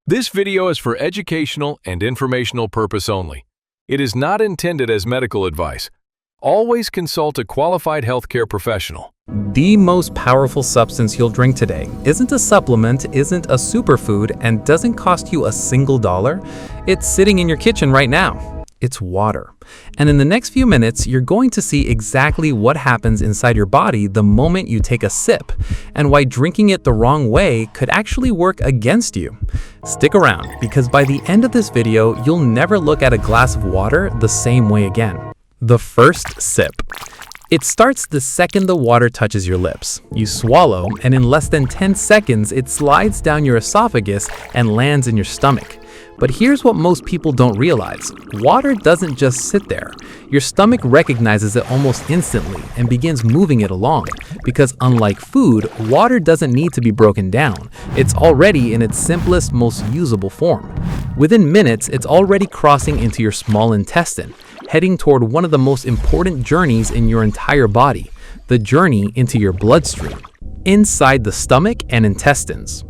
This video is for educational and informational purpose only. It is not intended as medical advice. Always consult a qualified healthcare professional. The most powerful substance you'll drink today isn't a supplement, isn't a superfood, and doesn't cost you a single dollar. It's sitting in your kitchen right now. It's water. And in the next few minutes, you're going to see exactly what happens inside your body the moment you take a sip, and why drinking it the wrong way could actually work against you. Stick around, because by the end of this video, you'll never look at a glass of water the same way again. The first sip. It starts the second the water touches your lips. You swallow, and in less than 10 seconds, it slides down your esophagus and lands in your stomach. But here's what most people don't realize. Water doesn't just sit there. Your stomach recognizes it almost instantly and begins moving it along. Because unlike food, water doesn't need to be broken down. It's already in its simplest, most usable form. Within minutes, it's already crossing into your small intestine, heading toward one of the most important journeys in your entire body, the journey into your bloodstream, inside the stomach and intestines.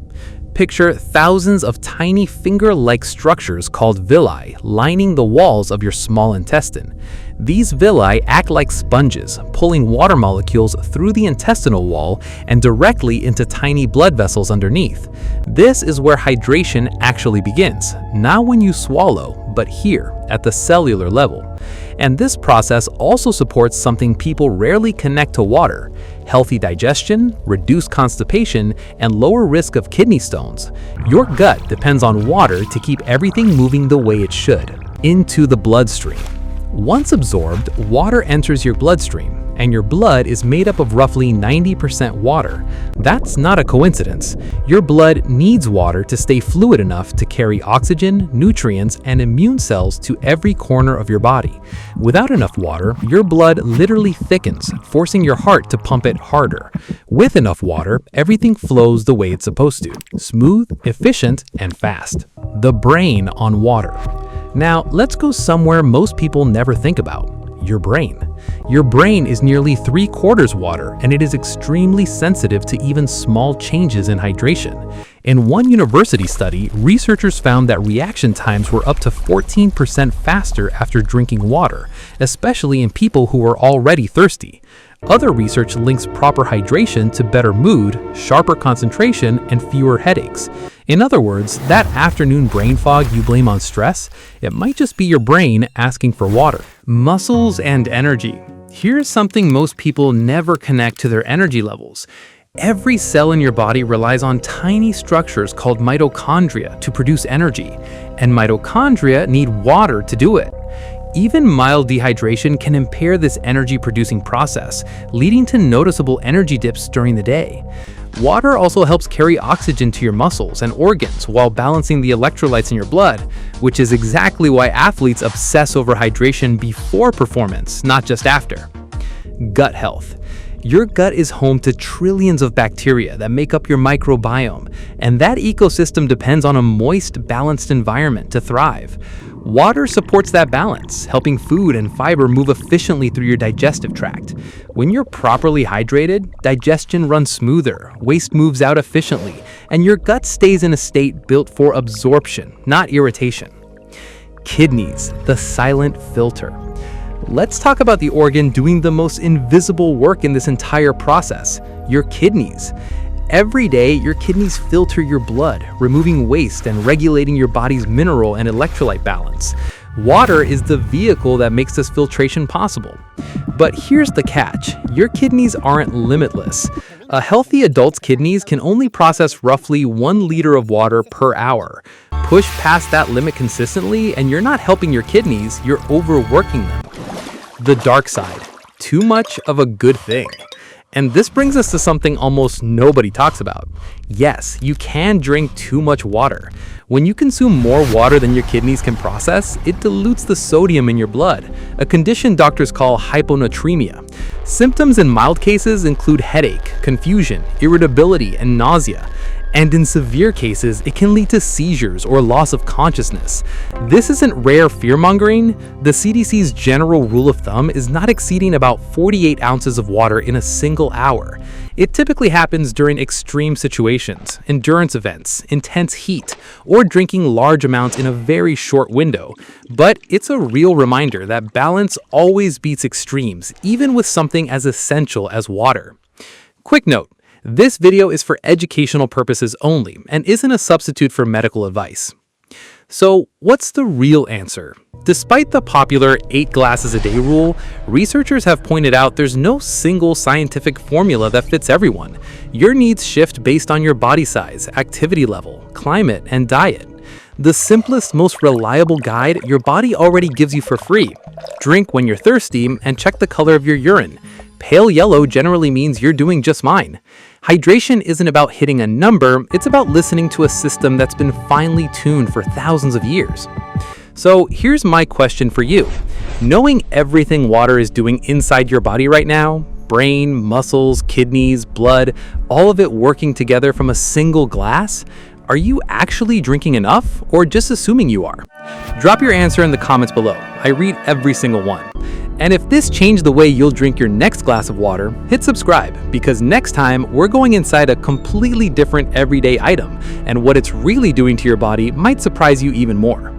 Picture thousands of tiny finger-like structures called villi lining the walls of your small intestine. These villi act like sponges, pulling water molecules through the intestinal wall and directly into tiny blood vessels underneath. This is where hydration actually begins, not when you swallow, but here, at the cellular level. And this process also supports something people rarely connect to water: healthy digestion, reduced constipation, and lower risk of kidney stones. Your gut depends on water to keep everything moving the way it should, into the bloodstream. Once absorbed, water enters your bloodstream, and your blood is made up of roughly 90% water. That's not a coincidence. Your blood needs water to stay fluid enough to carry oxygen, nutrients, and immune cells to every corner of your body. Without enough water, your blood literally thickens, forcing your heart to pump it harder. With enough water, everything flows the way it's supposed to: smooth, efficient, and fast. The brain on water. Now, let's go somewhere most people never think about: your brain. Your brain is nearly 3/4 water, and it is extremely sensitive to even small changes in hydration. In one university study, researchers found that reaction times were up to 14% faster after drinking water, especially in people who were already thirsty. Other research links proper hydration to better mood, sharper concentration, and fewer headaches. In other words, that afternoon brain fog you blame on stress, it might just be your brain asking for water. Muscles and energy. Here's something most people never connect to their energy levels. Every cell in your body relies on tiny structures called mitochondria to produce energy, and mitochondria need water to do it. Even mild dehydration can impair this energy-producing process, leading to noticeable energy dips during the day. Water also helps carry oxygen to your muscles and organs while balancing the electrolytes in your blood, which is exactly why athletes obsess over hydration before performance, not just after. Gut health. Your gut is home to trillions of bacteria that make up your microbiome, and that ecosystem depends on a moist, balanced environment to thrive. Water supports that balance, helping food and fiber move efficiently through your digestive tract. When you're properly hydrated, digestion runs smoother, waste moves out efficiently, and your gut stays in a state built for absorption, not irritation. Kidneys, the silent filter. Let's talk about the organ doing the most invisible work in this entire process: your kidneys. Every day, your kidneys filter your blood, removing waste and regulating your body's mineral and electrolyte balance. Water is the vehicle that makes this filtration possible. But here's the catch: your kidneys aren't limitless. A healthy adult's kidneys can only process roughly 1 liter of water per hour. Push past that limit consistently, and you're not helping your kidneys, you're overworking them. The dark side: too much of a good thing. And this brings us to something almost nobody talks about. Yes, you can drink too much water. When you consume more water than your kidneys can process, it dilutes the sodium in your blood, a condition doctors call hyponatremia. Symptoms in mild cases include headache, confusion, irritability, and nausea. And in severe cases, it can lead to seizures or loss of consciousness. This isn't rare fear-mongering. The CDC's general rule of thumb is not exceeding about 48 ounces of water in a single hour. It typically happens during extreme situations, endurance events, intense heat, or drinking large amounts in a very short window. But it's a real reminder that balance always beats extremes, even with something as essential as water. Quick note. This video is for educational purposes only and isn't a substitute for medical advice. So, what's the real answer? Despite the popular 8 glasses a day rule, researchers have pointed out there's no single scientific formula that fits everyone. Your needs shift based on your body size, activity level, climate, and diet. The simplest, most reliable guide your body already gives you for free. Drink when you're thirsty and check the color of your urine. Pale yellow generally means you're doing just fine. Hydration isn't about hitting a number, it's about listening to a system that's been finely tuned for thousands of years. So here's my question for you. Knowing everything water is doing inside your body right now, brain, muscles, kidneys, blood, all of it working together from a single glass, are you actually drinking enough or just assuming you are? Drop your answer in the comments below. I read every single one. And if this changed the way you'll drink your next glass of water, hit subscribe, because next time we're going inside a completely different everyday item, and what it's really doing to your body might surprise you even more.